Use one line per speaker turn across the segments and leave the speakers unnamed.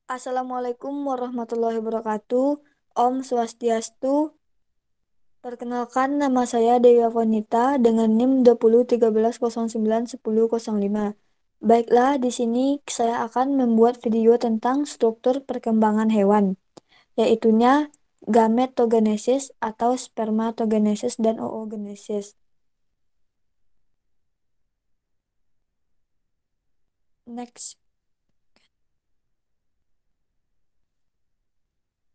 Assalamualaikum warahmatullahi wabarakatuh. Om Swastiastu. Perkenalkan nama saya Dewi Avanita dengan NIM 2013091005. Baiklah, di sini saya akan membuat video tentang struktur perkembangan hewan, yaitunya gametogenesis atau spermatogenesis dan oogenesis. Next.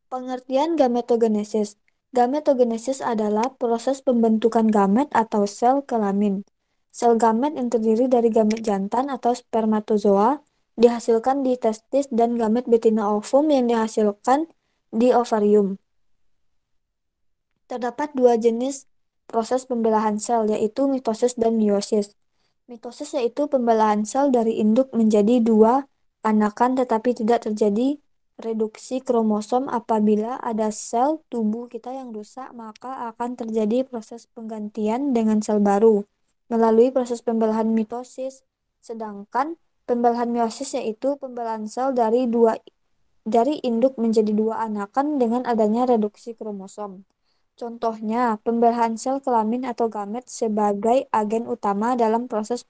Pengertian gametogenesis. Gametogenesis adalah proses pembentukan gamet atau sel kelamin. Sel gamet yang terdiri dari gamet jantan atau spermatozoa dihasilkan di testis dan gamet betina ovum yang dihasilkan di ovarium. Terdapat dua jenis proses pembelahan sel, yaitu mitosis dan meiosis. Mitosis yaitu pembelahan sel dari induk menjadi dua anakan tetapi tidak terjadi reduksi kromosom. Apabila ada sel tubuh kita yang rusak, maka akan terjadi proses penggantian dengan sel baru melalui proses pembelahan mitosis. Sedangkan pembelahan meiosis yaitu pembelahan sel dari induk menjadi dua anakan dengan adanya reduksi kromosom. Contohnya, pembelahan sel kelamin atau gamet sebagai agen utama dalam proses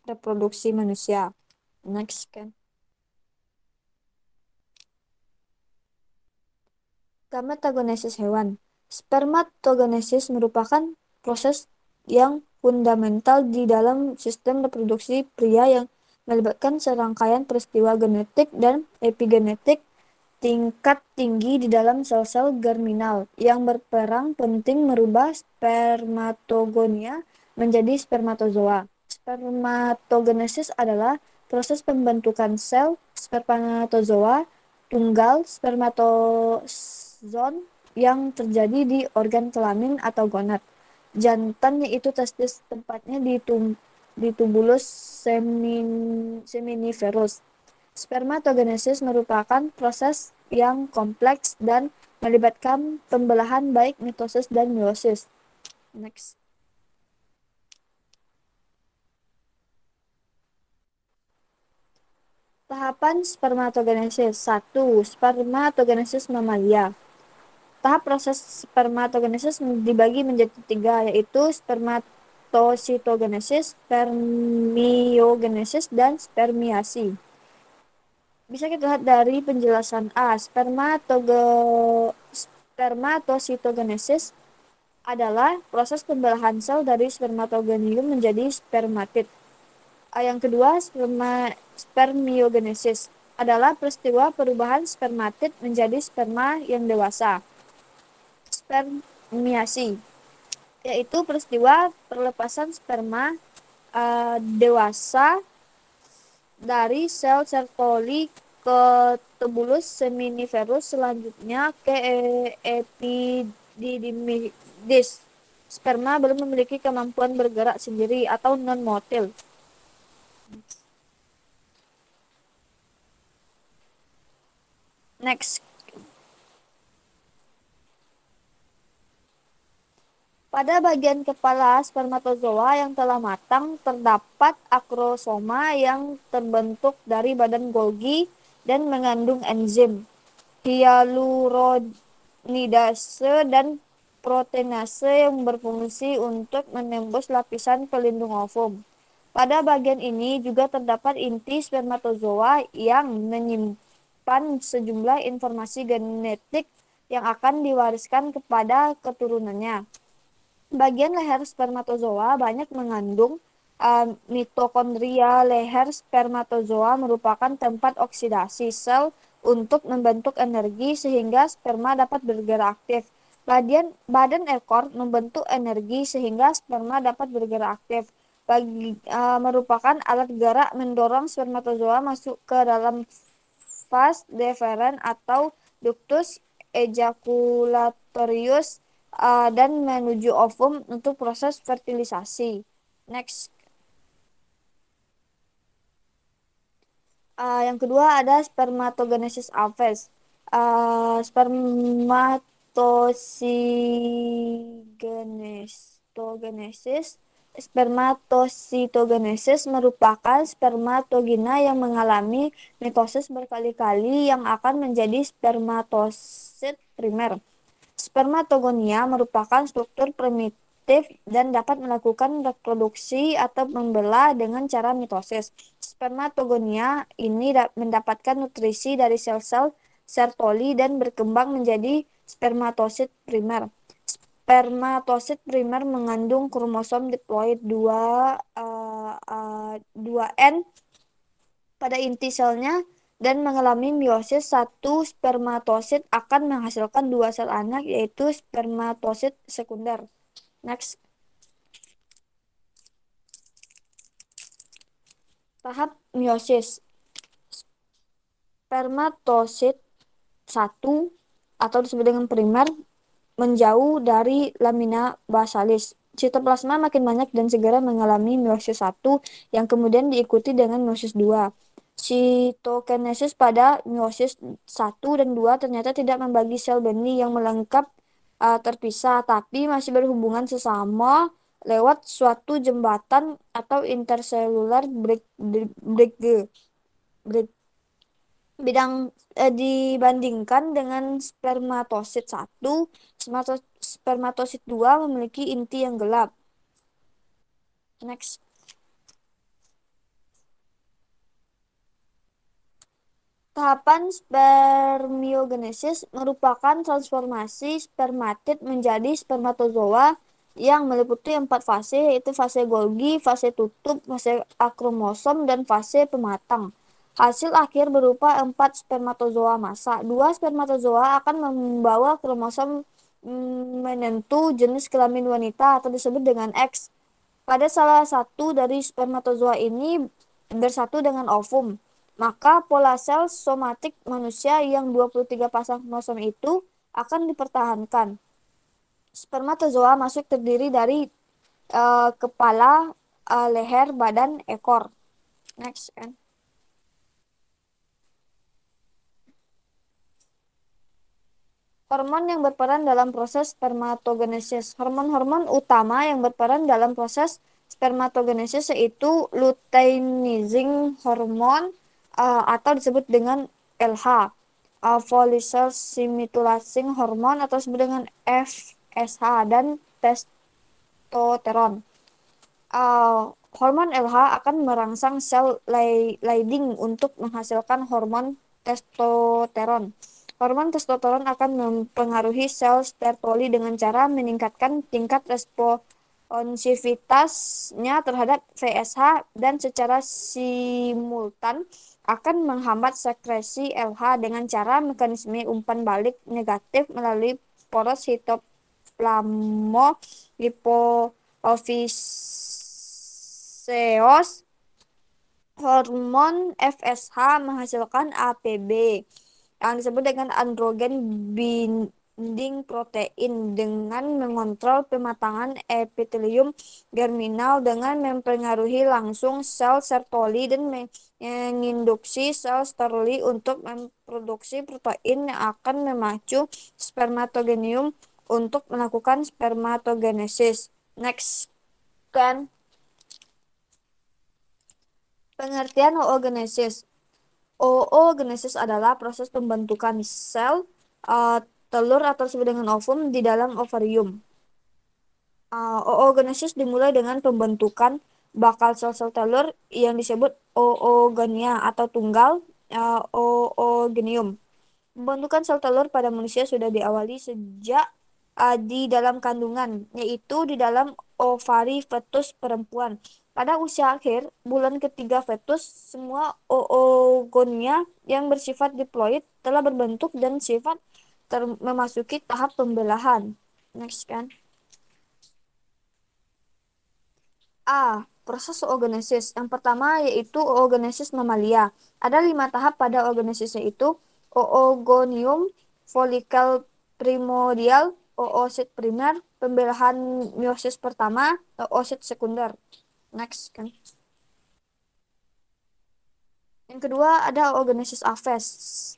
reproduksi manusia. Next, kan. Gametogenesis hewan. Spermatogenesis merupakan proses yang fundamental di dalam sistem reproduksi pria yang melibatkan serangkaian peristiwa genetik dan epigenetik tingkat tinggi di dalam sel-sel germinal yang berperan penting merubah spermatogonia menjadi spermatozoa. Spermatogenesis adalah proses pembentukan sel spermatozoa tunggal spermatozon yang terjadi di organ kelamin atau gonad jantan, yaitu testis, tempatnya di tubulus seminiferus. Spermatogenesis merupakan proses yang kompleks dan melibatkan pembelahan baik mitosis dan meiosis. Next. Tahapan spermatogenesis. 1. Spermatogenesis mamalia. Tahap proses spermatogenesis dibagi menjadi tiga, yaitu spermatositogenesis, spermiogenesis, dan spermiasi. Bisa kita lihat dari penjelasan A. Spermatositogenesis adalah proses pembelahan sel dari spermatogonium menjadi spermatid. Yang kedua, spermiogenesis adalah peristiwa perubahan spermatid menjadi sperma yang dewasa. Spermiasi yaitu peristiwa perlepasan sperma dewasa dari sel Sertoli ke tubulus seminiferus, selanjutnya ke epididimidis. Sperma belum memiliki kemampuan bergerak sendiri atau non-motil. Next. Pada bagian kepala spermatozoa yang telah matang terdapat akrosoma yang terbentuk dari badan Golgi dan mengandung enzim hyaluronidase dan proteinase yang berfungsi untuk menembus lapisan pelindung ovum. Pada bagian ini juga terdapat inti spermatozoa yang menyimpan sejumlah informasi genetik yang akan diwariskan kepada keturunannya. Bagian leher spermatozoa banyak mengandung mitokondria. Leher spermatozoa merupakan tempat oksidasi sel untuk membentuk energi sehingga sperma dapat bergerak aktif. Badan ekor membentuk energi sehingga sperma dapat bergerak aktif. Merupakan alat gerak mendorong spermatozoa masuk ke dalam vas deferens atau ductus ejaculatorius dan menuju ovum untuk proses fertilisasi. Next. Yang kedua ada spermatogenesis aves. Spermatogenesis Spermatositogenesis merupakan spermatogena yang mengalami mitosis berkali-kali yang akan menjadi spermatosit primer. Spermatogonia merupakan struktur primitif dan dapat melakukan reproduksi atau membelah dengan cara mitosis. Spermatogonia ini mendapatkan nutrisi dari sel-sel Sertoli dan berkembang menjadi spermatosit primer. Spermatosit primer mengandung kromosom diploid 2N pada inti selnya dan mengalami meiosis. Satu spermatosit akan menghasilkan dua sel anak, yaitu spermatosit sekunder. Next. Tahap meiosis. Spermatosit satu atau disebut dengan primer menjauh dari lamina basalis. Sitoplasma makin banyak dan segera mengalami meiosis satu yang kemudian diikuti dengan meiosis 2. Sitokinesis pada meiosis 1 dan 2 ternyata tidak membagi sel benih yang melengkap terpisah, tapi masih berhubungan sesama lewat suatu jembatan atau intercellular bridge. Dibandingkan dengan spermatosit satu, spermatosit 2 memiliki inti yang gelap. Next. Tahapan spermiogenesis merupakan transformasi spermatid menjadi spermatozoa yang meliputi 4 fase, yaitu fase Golgi, fase tutup, fase akromosom, dan fase pematang. Hasil akhir berupa 4 spermatozoa massa. 2 spermatozoa akan membawa kromosom menentu jenis kelamin wanita atau disebut dengan X. Pada salah satu dari spermatozoa ini bersatu dengan ovum, maka pola sel somatik manusia yang 23 pasang kromosom itu akan dipertahankan. Spermatozoa masuk terdiri dari kepala, leher, badan, ekor. Next. Hormon yang berperan dalam proses spermatogenesis. Hormon-hormon utama yang berperan dalam proses spermatogenesis yaitu luteinizing hormon atau disebut dengan LH, follicle stimulating hormone atau disebut dengan FSH, dan testosteron. Hormon LH akan merangsang sel Leydig untuk menghasilkan hormon testosteron. Hormon testosteron akan mempengaruhi sel stertoli dengan cara meningkatkan tingkat responsivitasnya terhadap VSH dan secara simultan akan menghambat sekresi LH dengan cara mekanisme umpan balik negatif melalui poros sitoplasma lipofiseos. Hormon FSH menghasilkan APB yang disebut dengan androgen binding protein dengan mengontrol pematangan epitelium germinal dengan mempengaruhi langsung sel Sertoli dan menginduksi sel Sterli untuk memproduksi protein yang akan memacu spermatogenium untuk melakukan spermatogenesis. Next. Kan pengertian oogenesis. Oogenesis adalah proses pembentukan sel telur atau disebut dengan ovum di dalam ovarium. Oogenesis dimulai dengan pembentukan bakal sel-sel telur yang disebut oogenia atau tunggal oogenium. Pembentukan sel telur pada manusia sudah diawali sejak di dalam kandungan, yaitu di dalam ovari fetus perempuan. Pada usia akhir bulan ketiga fetus, semua oogonia yang bersifat diploid telah berbentuk dan sifat memasuki tahap pembelahan. Next kan. Proses oogenesis. Yang pertama yaitu oogenesis mamalia. Ada 5 tahap pada oogenesis, yaitu oogonium, folikel primordial, oosit primer, pembelahan meiosis pertama, oosit sekunder. Next kan. Yang kedua ada oogenesis aves.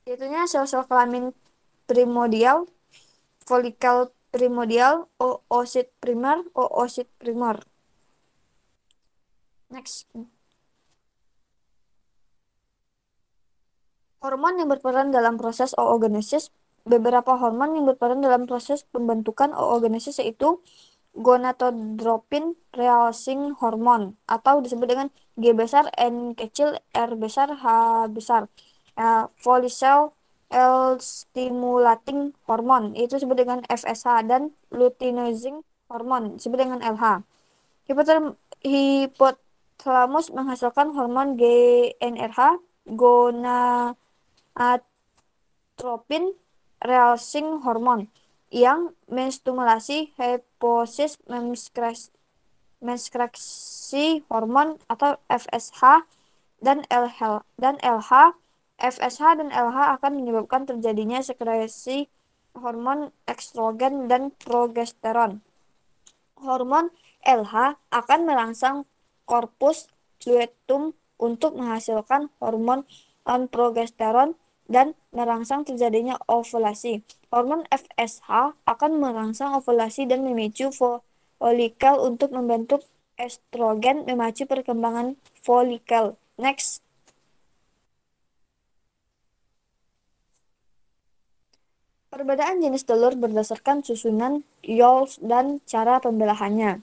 Yaitunya sel-sel kelamin primordial, folikel primordial, oosit primer, oosit primer. Next. Hormon yang berperan dalam proses oogenesis. Beberapa hormon yang berperan dalam proses pembentukan oogenesis yaitu gonadotropin releasing hormone atau disebut dengan G besar, N kecil, R besar, H besar. Follicle stimulating hormone itu disebut dengan FSH, dan luteinizing hormone disebut dengan LH. Hipotalamus menghasilkan hormon GnRH, gonadotropin releasing hormone yang menstimulasi hipofisis mensekresi hormon atau FSH dan LH. FSH dan LH akan menyebabkan terjadinya sekresi hormon estrogen dan progesteron. Hormon LH akan merangsang korpus luteum untuk menghasilkan hormon progesteron dan merangsang terjadinya ovulasi. Hormon FSH akan merangsang ovulasi dan memicu folikel untuk membentuk estrogen, memacu perkembangan folikel. Next. Perbedaan jenis telur berdasarkan susunan Yolks dan cara pembelahannya.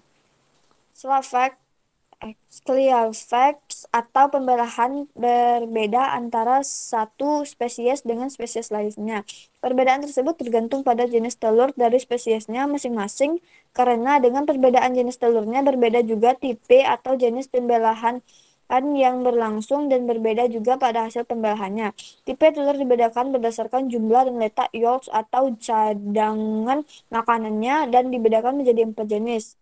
Clearfax atau pembelahan berbeda antara satu spesies dengan spesies lainnya. Perbedaan tersebut tergantung pada jenis telur dari spesiesnya masing-masing. Karena dengan perbedaan jenis telurnya berbeda juga tipe atau jenis pembelahan yang berlangsung dan berbeda juga pada hasil pembelahannya. Tipe telur dibedakan berdasarkan jumlah dan letak yolks atau cadangan makanannya dan dibedakan menjadi 4 jenis.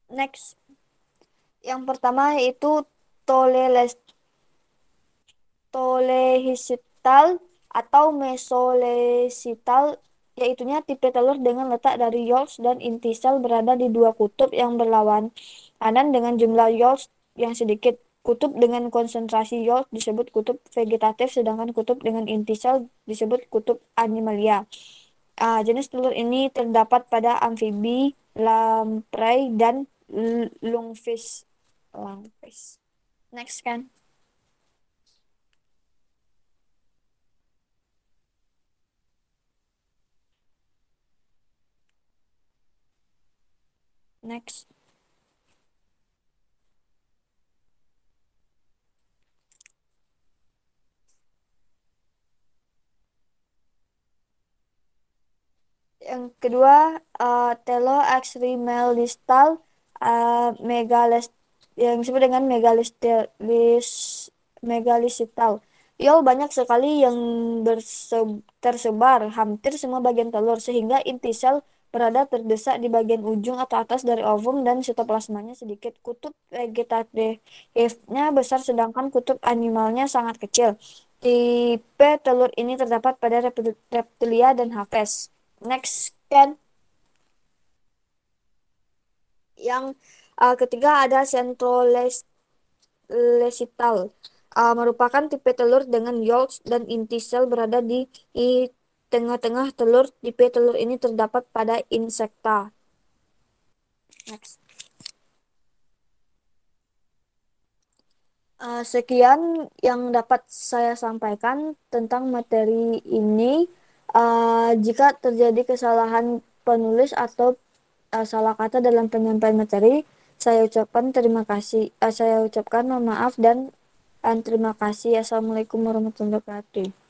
Next. Yang pertama yaitu tolehisital atau mesolesital, yaitunya tipe telur dengan letak dari yolks dan inti sel berada di dua kutub yang berlawanan dengan jumlah yolks yang sedikit. Kutub dengan konsentrasi yolks disebut kutub vegetatif, sedangkan kutub dengan inti sel disebut kutub animalia. Jenis telur ini terdapat pada amfibi, lamprey, dan lungfish. Next kan. Next. Yang kedua, Teloaxrimelistal yang disebut dengan megalicital. Yol banyak sekali yang tersebar hampir semua bagian telur sehingga inti sel berada terdesak di bagian ujung atau atas dari ovum dan sitoplasmanya sedikit. Kutub vegetatifnya besar sedangkan kutub animalnya sangat kecil. Tipe telur ini terdapat pada reptilia dan Hafes. Next kan. Yang ketiga ada centrolecital, merupakan tipe telur dengan yolks dan inti sel berada di tengah-tengah telur. Tipe telur ini terdapat pada insekta. Next. Sekian yang dapat saya sampaikan tentang materi ini. Jika terjadi kesalahan penulis atau salah kata dalam penyampaian materi, saya ucapkan mohon maaf dan terima kasih. Assalamualaikum warahmatullahi wabarakatuh.